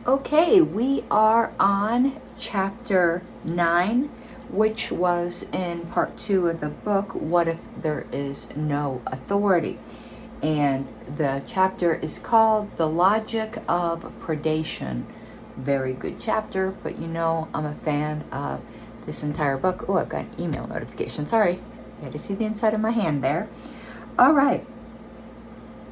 Okay, we are on chapter 9, which was in part 2 of the book, What If There Is No Authority? And the chapter is called The Logic of Predation. Very good chapter, but you know I'm a fan of this entire book. Oh, I've got an email notification. Sorry, you had to see the inside of my hand there. All right.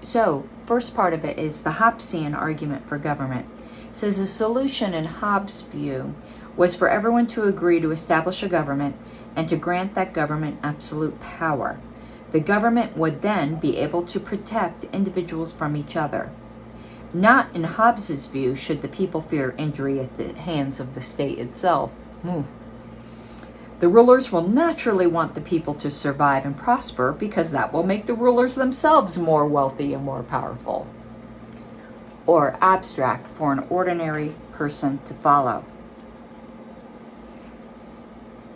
So, first part of it is the Hobbesian argument for government. It says the solution in Hobbes' view was for everyone to agree to establish a government and to grant that government absolute power. The government would then be able to protect individuals from each other. Not in Hobbes' view should the people fear injury at the hands of the state itself. The rulers will naturally want the people to survive and prosper because that will make the rulers themselves more wealthy and more powerful. Or abstract for an ordinary person to follow.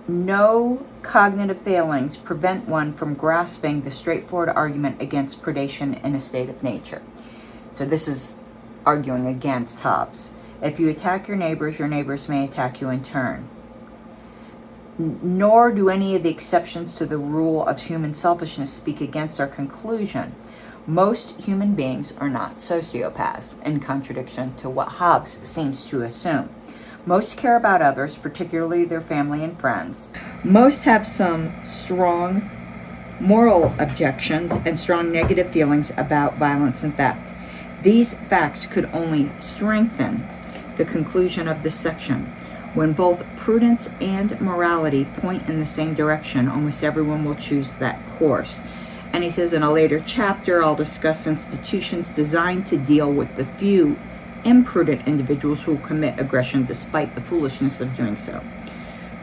No cognitive failings prevent one from grasping the straightforward argument against predation in a state of nature. So this is arguing against Hobbes. If you attack your neighbors may attack you in turn. Nor do any of the exceptions to the rule of human selfishness speak against our conclusion. Most human beings are not sociopaths, in contradiction to what Hobbes seems to assume. Most care about others, particularly their family and friends. Most have some strong moral objections and strong negative feelings about violence and theft. These facts could only strengthen the conclusion of this section. When both prudence and morality point in the same direction, almost everyone will choose that course. And he says in a later chapter, I'll discuss institutions designed to deal with the few imprudent individuals who commit aggression despite the foolishness of doing so.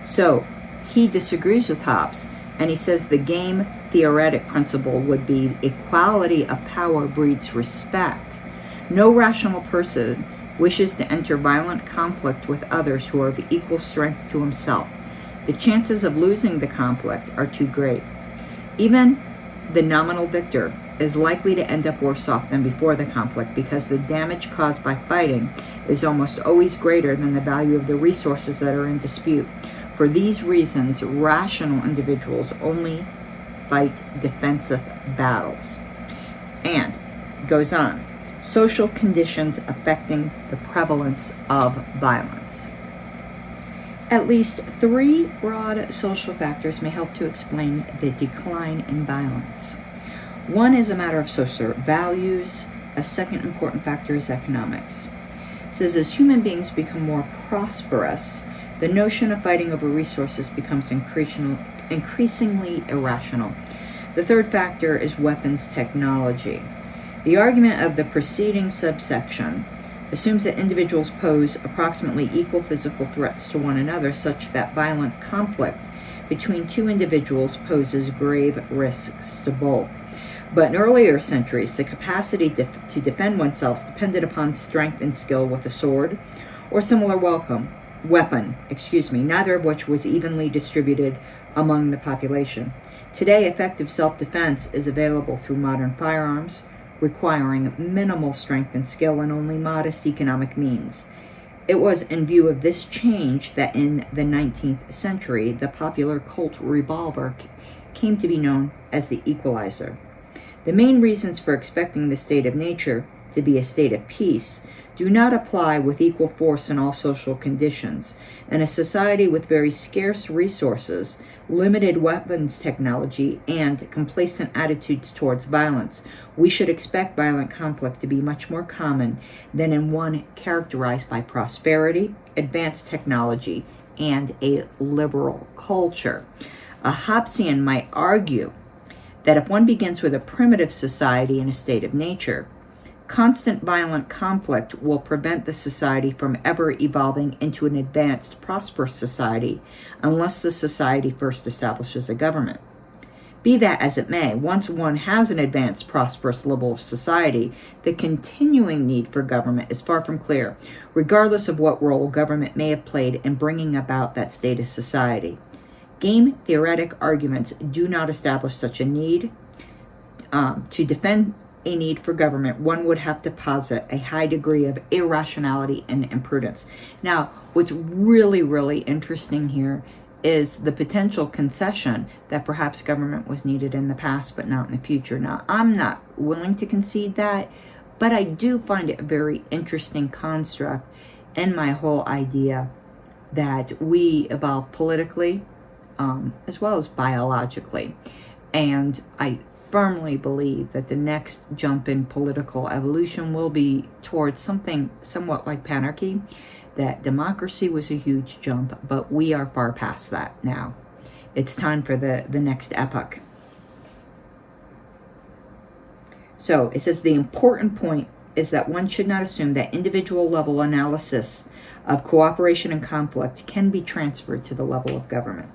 So he disagrees with Hobbes, and he says the game theoretic principle would be equality of power breeds respect. No rational person wishes to enter violent conflict with others who are of equal strength to himself. The chances of losing the conflict are too great. Even the nominal victor is likely to end up worse off than before the conflict because the damage caused by fighting is almost always greater than the value of the resources that are in dispute. For these reasons, rational individuals only fight defensive battles. And goes on, social conditions affecting the prevalence of violence. At least 3 broad social factors may help to explain the decline in violence. One is a matter of social values. A second important factor is economics. It says as human beings become more prosperous, the notion of fighting over resources becomes increasingly irrational. The third factor is weapons technology. The argument of the preceding subsection assumes that individuals pose approximately equal physical threats to one another, such that violent conflict between 2 individuals poses grave risks to both. But in earlier centuries, the capacity to defend oneself depended upon strength and skill with a sword or similar weapon, neither of which was evenly distributed among the population. Today, effective self-defense is available through modern firearms, requiring minimal strength and skill and only modest economic means. It was in view of this change that in the 19th century, the popular Colt revolver came to be known as the equalizer. The main reasons for expecting the state of nature to be a state of peace do not apply with equal force in all social conditions. In a society with very scarce resources, limited weapons technology, and complacent attitudes towards violence, we should expect violent conflict to be much more common than in one characterized by prosperity, advanced technology, and a liberal culture. A Hobbesian might argue that if one begins with a primitive society in a state of nature, constant violent conflict will prevent the society from ever evolving into an advanced, prosperous society unless the society first establishes a government. Be that as it may, once one has an advanced, prosperous level of society, the continuing need for government is far from clear, regardless of what role government may have played in bringing about that state of society. Game theoretic arguments do not establish such a need. To defend a need for government, one would have to posit a high degree of irrationality and imprudence. Now, what's really, really interesting here is the potential concession that perhaps government was needed in the past, but not in the future. Now, I'm not willing to concede that, but I do find it a very interesting construct in my whole idea that we evolve politically as well as biologically. And I firmly believe that the next jump in political evolution will be towards something somewhat like panarchy, that democracy was a huge jump, but we are far past that now. It's time for the next epoch. So it says the important point is that one should not assume that individual level analysis of cooperation and conflict can be transferred to the level of government.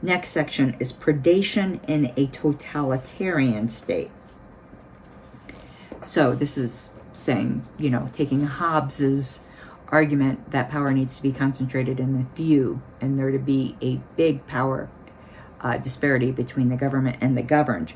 Next section is predation in a totalitarian state. So this is saying, you know, taking Hobbes's argument that power needs to be concentrated in the few and there to be a big power disparity between the government and the governed.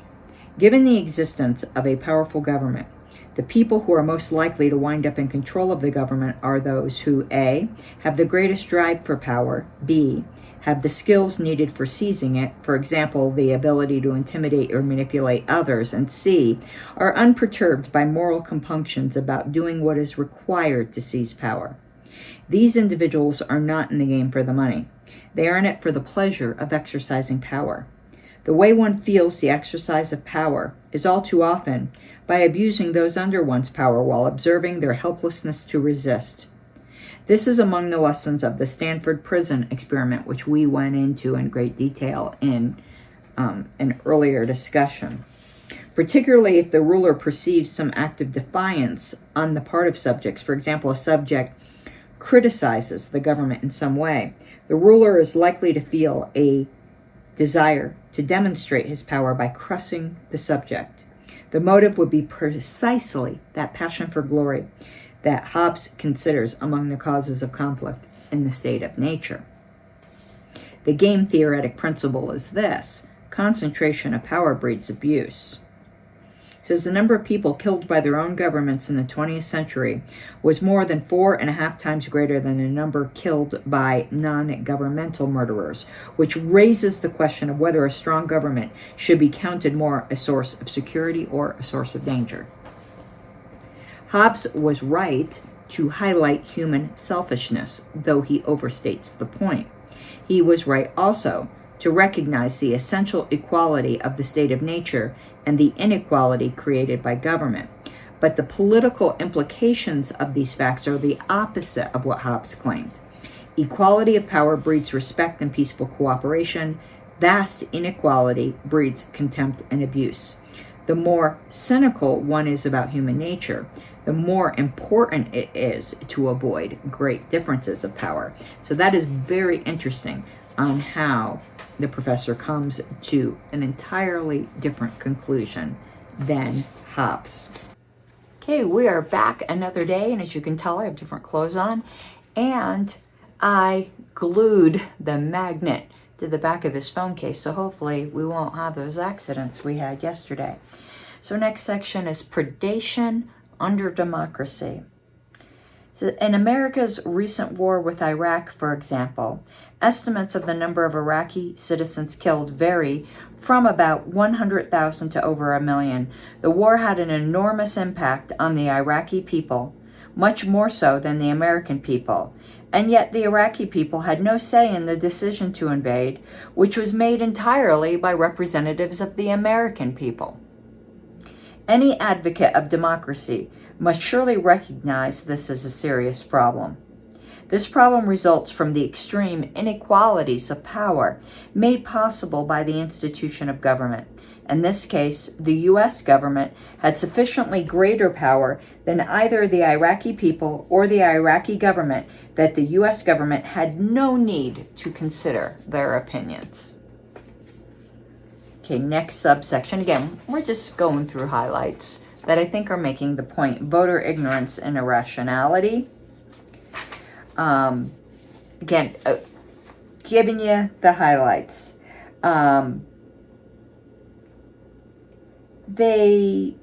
Given the existence of a powerful government, the people who are most likely to wind up in control of the government are those who A, have the greatest drive for power, B, have the skills needed for seizing it, for example, the ability to intimidate or manipulate others, and C, are unperturbed by moral compunctions about doing what is required to seize power. These individuals are not in the game for the money. They are in it for the pleasure of exercising power. The way one feels the exercise of power is all too often by abusing those under one's power while observing their helplessness to resist. This is among the lessons of the Stanford prison experiment, which we went into in great detail in an earlier discussion. Particularly if the ruler perceives some act of defiance on the part of subjects. For example, a subject criticizes the government in some way. The ruler is likely to feel a desire to demonstrate his power by crushing the subject. The motive would be precisely that passion for glory that Hobbes considers among the causes of conflict in the state of nature. The game theoretic principle is this: concentration of power breeds abuse. It says the number of people killed by their own governments in the 20th century was more than 4.5 times greater than the number killed by non-governmental murderers, which raises the question of whether a strong government should be counted more a source of security or a source of danger. Hobbes was right to highlight human selfishness, though he overstates the point. He was right also to recognize the essential equality of the state of nature and the inequality created by government. But the political implications of these facts are the opposite of what Hobbes claimed. Equality of power breeds respect and peaceful cooperation. Vast inequality breeds contempt and abuse. The more cynical one is about human nature, the more important it is to avoid great differences of power. So that is very interesting on how the professor comes to an entirely different conclusion than Hobbes. Okay, we are back another day, and as you can tell, I have different clothes on, and I glued the magnet to the back of this phone case, so hopefully we won't have those accidents we had yesterday. So next section is predation under democracy. So in America's recent war with Iraq, for example, estimates of the number of Iraqi citizens killed vary from about 100,000 to over 1 million. The war had an enormous impact on the Iraqi people, much more so than the American people. And yet the Iraqi people had no say in the decision to invade, which was made entirely by representatives of the American people. Any advocate of democracy must surely recognize this as a serious problem. This problem results from the extreme inequalities of power made possible by the institution of government. In this case, the U.S. government had sufficiently greater power than either the Iraqi people or the Iraqi government that the U.S. government had no need to consider their opinions. Okay, next subsection. Again, we're just going through highlights that I think are making the point. Voter ignorance and irrationality. Again, giving you the highlights. they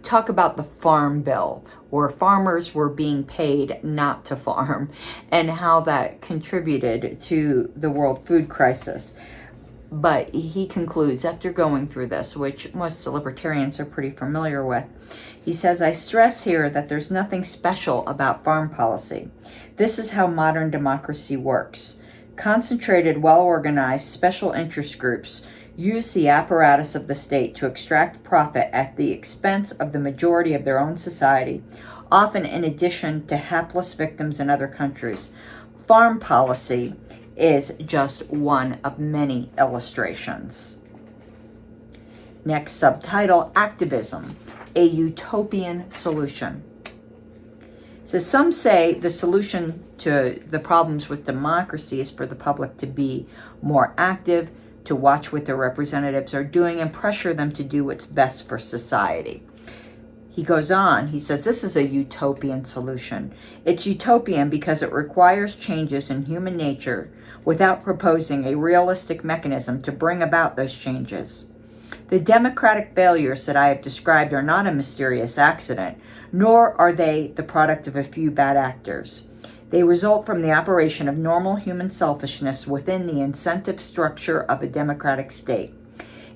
talk about the farm bill, where farmers were being paid not to farm, and how that contributed to the world food crisis. But he concludes, after going through this, which most libertarians are pretty familiar with, he says, I stress here that there's nothing special about farm policy. This is how modern democracy works. Concentrated, well-organized special interest groups use the apparatus of the state to extract profit at the expense of the majority of their own society, often in addition to hapless victims in other countries. Farm policy is just one of many illustrations. Next subtitle, Activism, a Utopian Solution. It says, some say the solution to the problems with democracy is for the public to be more active, to watch what their representatives are doing and pressure them to do what's best for society. He goes on, he says, this is a utopian solution. It's utopian because it requires changes in human nature without proposing a realistic mechanism to bring about those changes. The democratic failures that I have described are not a mysterious accident, nor are they the product of a few bad actors. They result from the operation of normal human selfishness within the incentive structure of a democratic state.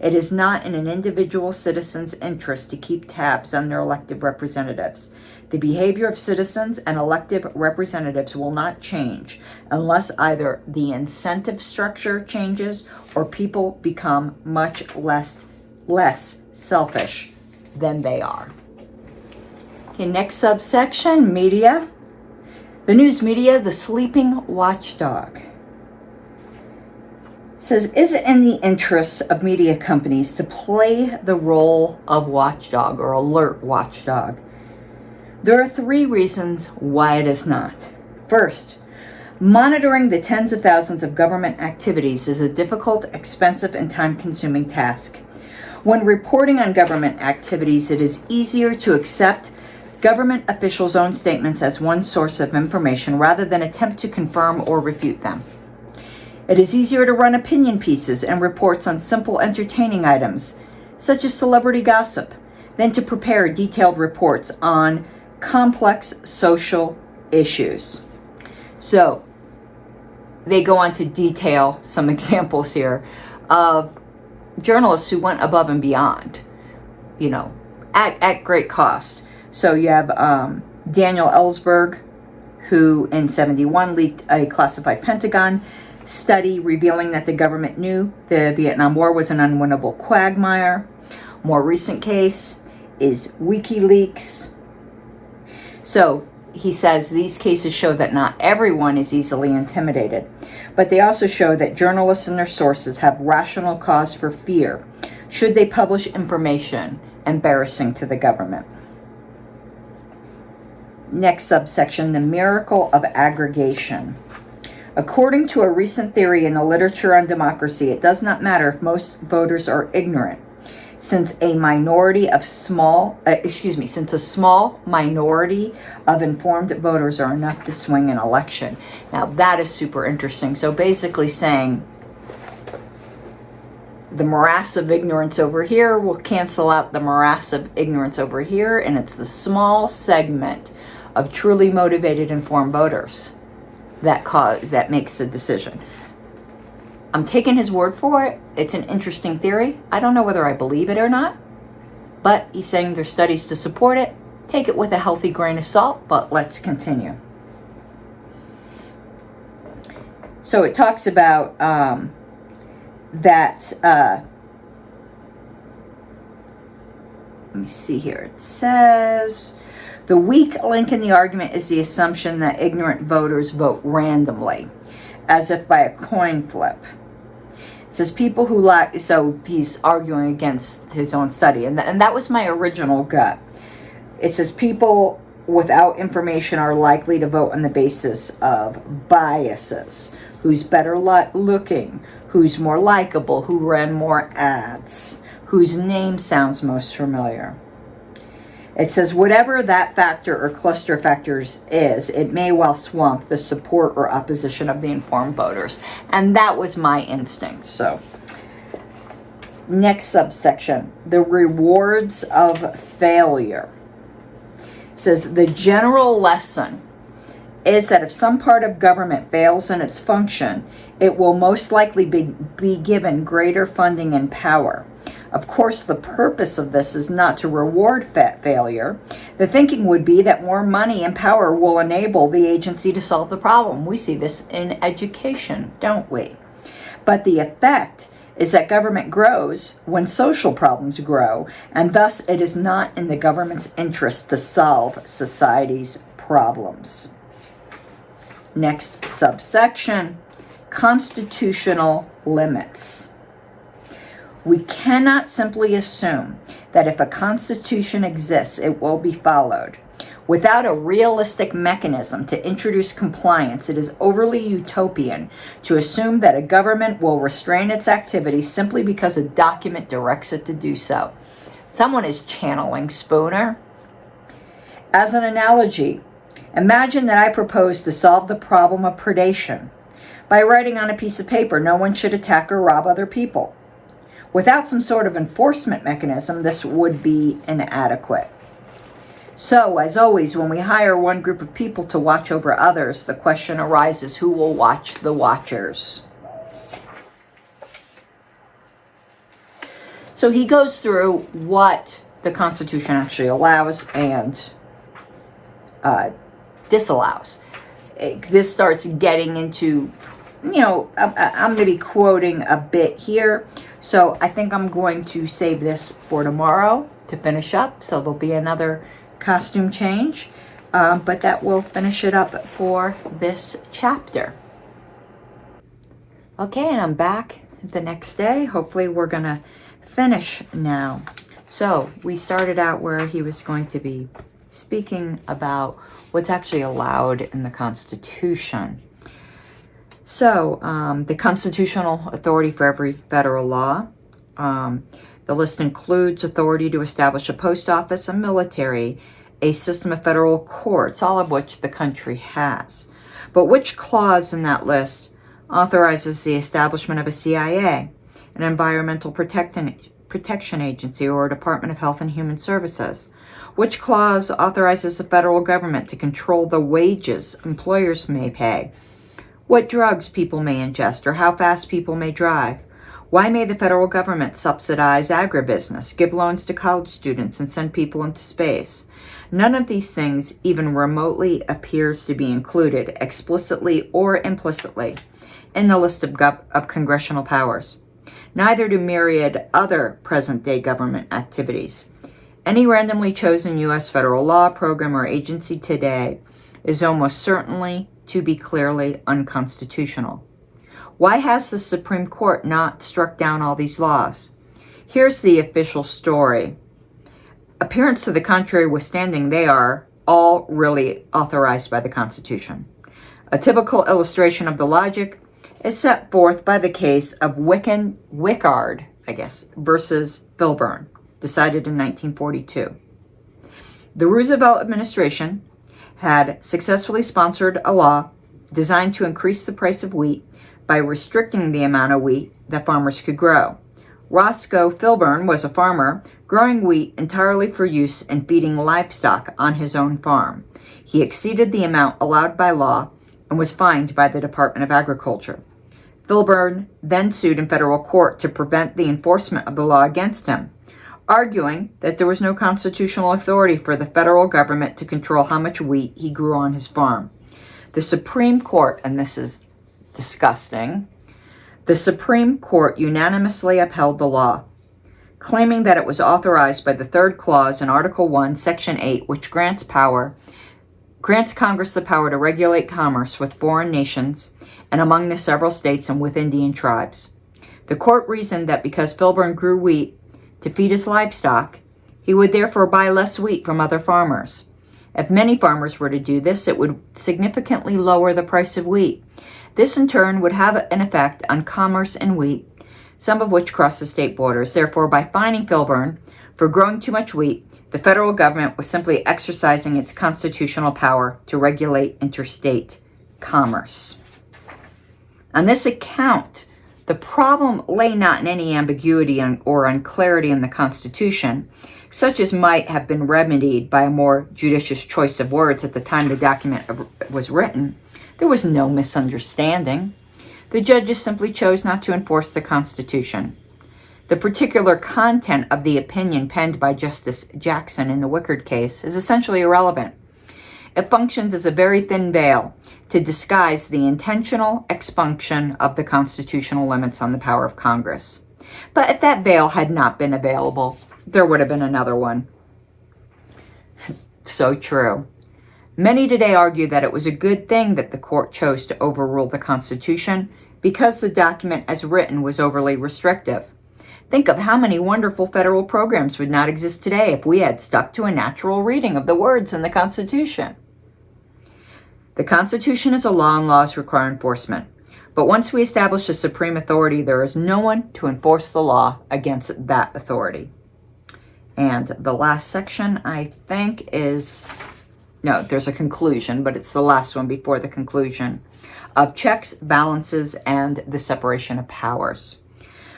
It is not in an individual citizen's interest to keep tabs on their elected representatives. The behavior of citizens and elected representatives will not change unless either the incentive structure changes or people become much less selfish than they are. Okay, next subsection, media. The news media, the sleeping watchdog. Says, is it in the interests of media companies to play the role of watchdog or alert watchdog? There are 3 reasons why it is not. First, monitoring the tens of thousands of government activities is a difficult, expensive, and time-consuming task. When reporting on government activities, it is easier to accept government officials' own statements as one source of information rather than attempt to confirm or refute them. It is easier to run opinion pieces and reports on simple entertaining items, such as celebrity gossip, than to prepare detailed reports on complex social issues. So, they go on to detail some examples here of journalists who went above and beyond, at great cost. So you have Daniel Ellsberg, who in 1971 leaked a classified Pentagon study revealing that the government knew the Vietnam War was an unwinnable quagmire. More recent case is WikiLeaks. So he says these cases show that not everyone is easily intimidated, but they also show that journalists and their sources have rational cause for fear should they publish information embarrassing to the government. Next subsection, the miracle of aggregation. According to a recent theory in the literature on democracy, it does not matter if most voters are ignorant, since a small minority of informed voters are enough to swing an election. Now that is super interesting. So basically saying the morass of ignorance over here will cancel out the morass of ignorance over here, and it's the small segment of truly motivated, informed voters that makes the decision. I'm taking his word for it. It's an interesting theory. I don't know whether I believe it or not, but he's saying there's studies to support it. Take it with a healthy grain of salt, but let's continue. So it talks about let me see here. It says, the weak link in the argument is the assumption that ignorant voters vote randomly, as if by a coin flip. It says people who lack, so he's arguing against his own study, and that was my original gut. It says people without information are likely to vote on the basis of biases. Who's better looking, who's more likable, who ran more ads, whose name sounds most familiar. It says whatever that factor or cluster of factors is, it may well swamp the support or opposition of the informed voters. And that was my instinct. So Next subsection, the rewards of failure. It says the general lesson is that if some part of government fails in its function, it will most likely be given greater funding and power. Of course, the purpose of this is not to reward failure. The thinking would be that more money and power will enable the agency to solve the problem. We see this in education, don't we? But the effect is that government grows when social problems grow, and thus it is not in the government's interest to solve society's problems. Next subsection, constitutional limits. We cannot simply assume that if a constitution exists, it will be followed. Without a realistic mechanism to introduce compliance, it is overly utopian to assume that a government will restrain its activities simply because a document directs it to do so. Someone is channeling Spooner. As an analogy, imagine that I propose to solve the problem of predation by writing on a piece of paper, no one should attack or rob other people. Without some sort of enforcement mechanism, this would be inadequate. So, as always, when we hire one group of people to watch over others, the question arises, who will watch the watchers? So he goes through what the Constitution actually allows and disallows. This starts getting into, I'm going to be quoting a bit here. So I think I'm going to save this for tomorrow to finish up. So there'll be another costume change, but that will finish it up for this chapter. Okay, and I'm back the next day. Hopefully we're going to finish now. So we started out where he was going to be speaking about what's actually allowed in the Constitution. So the constitutional authority for every federal law. The list includes authority to establish a post office, a military, a system of federal courts, all of which the country has. But which clause in that list authorizes the establishment of a CIA, an environmental protection agency, or a Department of Health and Human Services? Which clause authorizes the federal government to control the wages employers may pay? What drugs people may ingest or how fast people may drive? Why may the federal government subsidize agribusiness, give loans to college students, and send people into space? None of these things even remotely appears to be included, explicitly or implicitly, in the list of congressional powers. Neither do myriad other present-day government activities. Any randomly chosen U.S. federal law, program, or agency today is almost certainly to be clearly unconstitutional. Why has the Supreme Court not struck down all these laws? Here's the official story. Appearance to the contrary withstanding, they are all really authorized by the Constitution. A typical illustration of the logic is set forth by the case of Wickard, versus Filburn, decided in 1942. The Roosevelt administration had successfully sponsored a law designed to increase the price of wheat by restricting the amount of wheat that farmers could grow. Roscoe Filburn was a farmer growing wheat entirely for use in feeding livestock on his own farm. He exceeded the amount allowed by law and was fined by the Department of Agriculture. Filburn then sued in federal court to prevent the enforcement of the law against him, arguing that there was no constitutional authority for the federal government to control how much wheat he grew on his farm. The Supreme Court, and this is disgusting, the Supreme Court unanimously upheld the law, claiming that it was authorized by the third clause in Article 1, Section 8, which grants Congress the power to regulate commerce with foreign nations and among the several states and with Indian tribes. The court reasoned that because Filburn grew wheat to feed his livestock, he would therefore buy less wheat from other farmers. If many farmers were to do this, it would significantly lower the price of wheat. This in turn would have an effect on commerce in wheat, some of which cross the state borders. Therefore, by fining Filburn for growing too much wheat, the federal government was simply exercising its constitutional power to regulate interstate commerce. On this account, The problem lay not in any ambiguity or unclarity in the Constitution, such as might have been remedied by a more judicious choice of words at the time the document was written. There was no misunderstanding. The judges simply chose not to enforce the Constitution. The particular content of the opinion penned by Justice Jackson in the Wickard case is essentially irrelevant. It functions as a very thin veil to disguise the intentional expunction of the constitutional limits on the power of Congress. But if that veil had not been available, there would have been another one. So true. Many today argue that it was a good thing that the court chose to overrule the Constitution because the document as written was overly restrictive. Think of how many wonderful federal programs would not exist today if we had stuck to a natural reading of the words in the Constitution. The Constitution is a law, and laws require enforcement. But once we establish a supreme authority, there is no one to enforce the law against that authority. And the last section, I think, is... No, there's a conclusion, but it's the last one before the conclusion of checks, balances, and the separation of powers.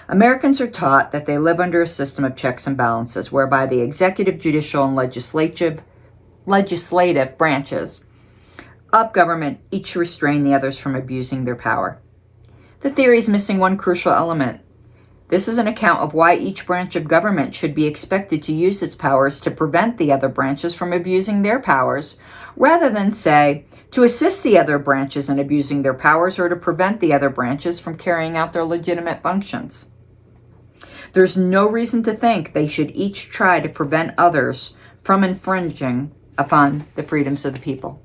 Americans are taught that they live under a system of checks and balances whereby the executive, judicial, and legislative branches of government each restrain the others from abusing their power. The theory is missing one crucial element. This is an account of why each branch of government should be expected to use its powers to prevent the other branches from abusing their powers, rather than, say, to assist the other branches in abusing their powers or to prevent the other branches from carrying out their legitimate functions. There's no reason to think they should each try to prevent others from infringing upon the freedoms of the people.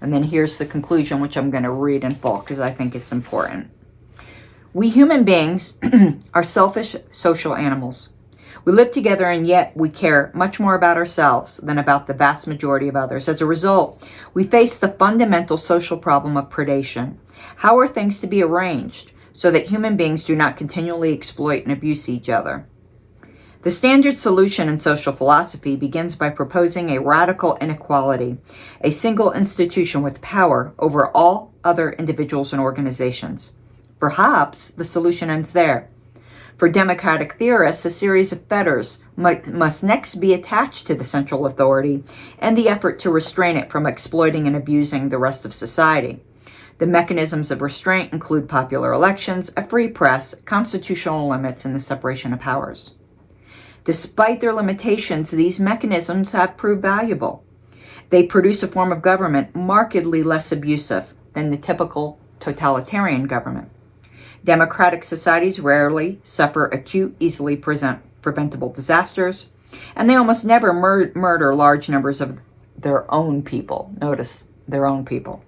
And then here's the conclusion, which I'm going to read in full because I think it's important. We human beings are selfish social animals. We live together, and yet we care much more about ourselves than about the vast majority of others. As a result, we face the fundamental social problem of predation. How are things to be arranged so that human beings do not continually exploit and abuse each other? The standard solution in social philosophy begins by proposing a radical inequality, a single institution with power over all other individuals and organizations. Perhaps the solution ends there. For democratic theorists, a series of fetters must next be attached to the central authority and the effort to restrain it from exploiting and abusing the rest of society. The mechanisms of restraint include popular elections, a free press, constitutional limits, and the separation of powers. Despite their limitations, these mechanisms have proved valuable. They produce a form of government markedly less abusive than the typical totalitarian government. Democratic societies rarely suffer acute, easily preventable disasters, and they almost never murder large numbers of their own people. Notice, their own people.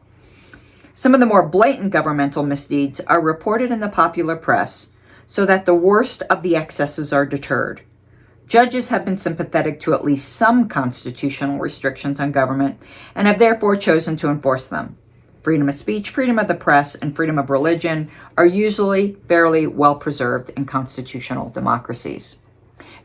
Some of the more blatant governmental misdeeds are reported in the popular press so that the worst of the excesses are deterred. Judges have been sympathetic to at least some constitutional restrictions on government and have therefore chosen to enforce them. Freedom of speech, freedom of the press, and freedom of religion are usually fairly well preserved in constitutional democracies.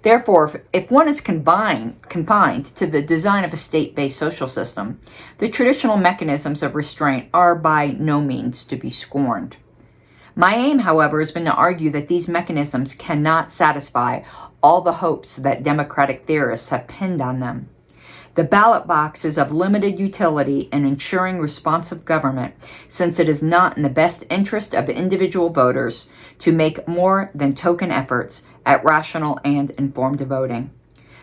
Therefore, if one is confined to the design of a state-based social system, the traditional mechanisms of restraint are by no means to be scorned. My aim, however, has been to argue that these mechanisms cannot satisfy all the hopes that democratic theorists have pinned on them. The ballot box is of limited utility in ensuring responsive government, since it is not in the best interest of individual voters to make more than token efforts at rational and informed voting.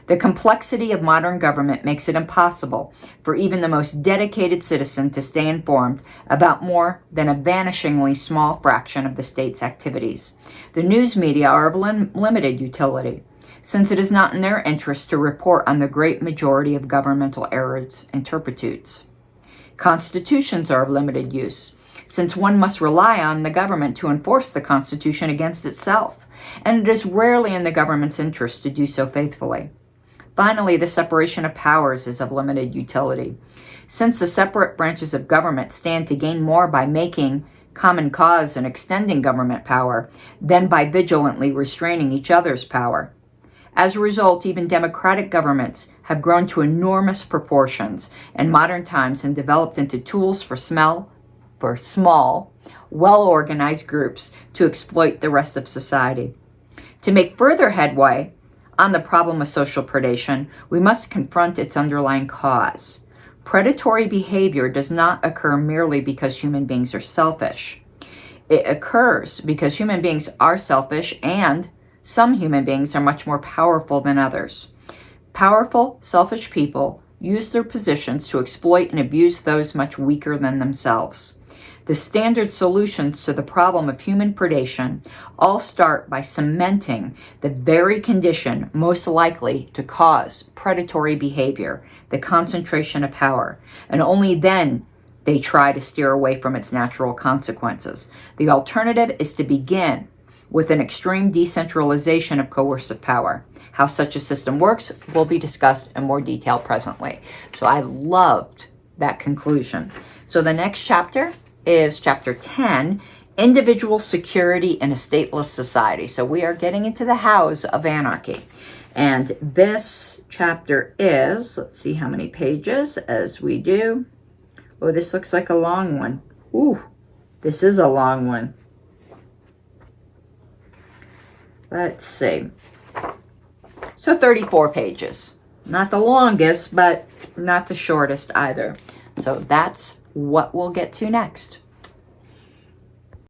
The complexity of modern government makes it impossible for even the most dedicated citizen to stay informed about more than a vanishingly small fraction of the state's activities. The news media are of limited utility, since it is not in their interest to report on the great majority of governmental errors and turpitudes. Constitutions are of limited use, since one must rely on the government to enforce the Constitution against itself, and it is rarely in the government's interest to do so faithfully. Finally, the separation of powers is of limited utility, since the separate branches of government stand to gain more by making common cause and extending government power than by vigilantly restraining each other's power. As a result, even democratic governments have grown to enormous proportions in modern times and developed into tools for small, well-organized groups to exploit the rest of society. To make further headway on the problem of social predation, we must confront its underlying cause. Predatory behavior does not occur merely because human beings are selfish. It occurs because human beings are selfish, and some human beings are much more powerful than others. Powerful, selfish people use their positions to exploit and abuse those much weaker than themselves. The standard solutions to the problem of human predation all start by cementing the very condition most likely to cause predatory behavior, the concentration of power, and only then they try to steer away from its natural consequences. The alternative is to begin with an extreme decentralization of coercive power. How such a system works will be discussed in more detail presently. So I loved that conclusion. So the next chapter is chapter 10, Individual Security in a Stateless Society. So we are getting into the hows of anarchy. And this chapter is, let's see how many pages as we do. Oh, this looks like a long one. Ooh, this is a long one. Let's see. So 34 pages. Not the longest, but not the shortest either. So that's what we'll get to next.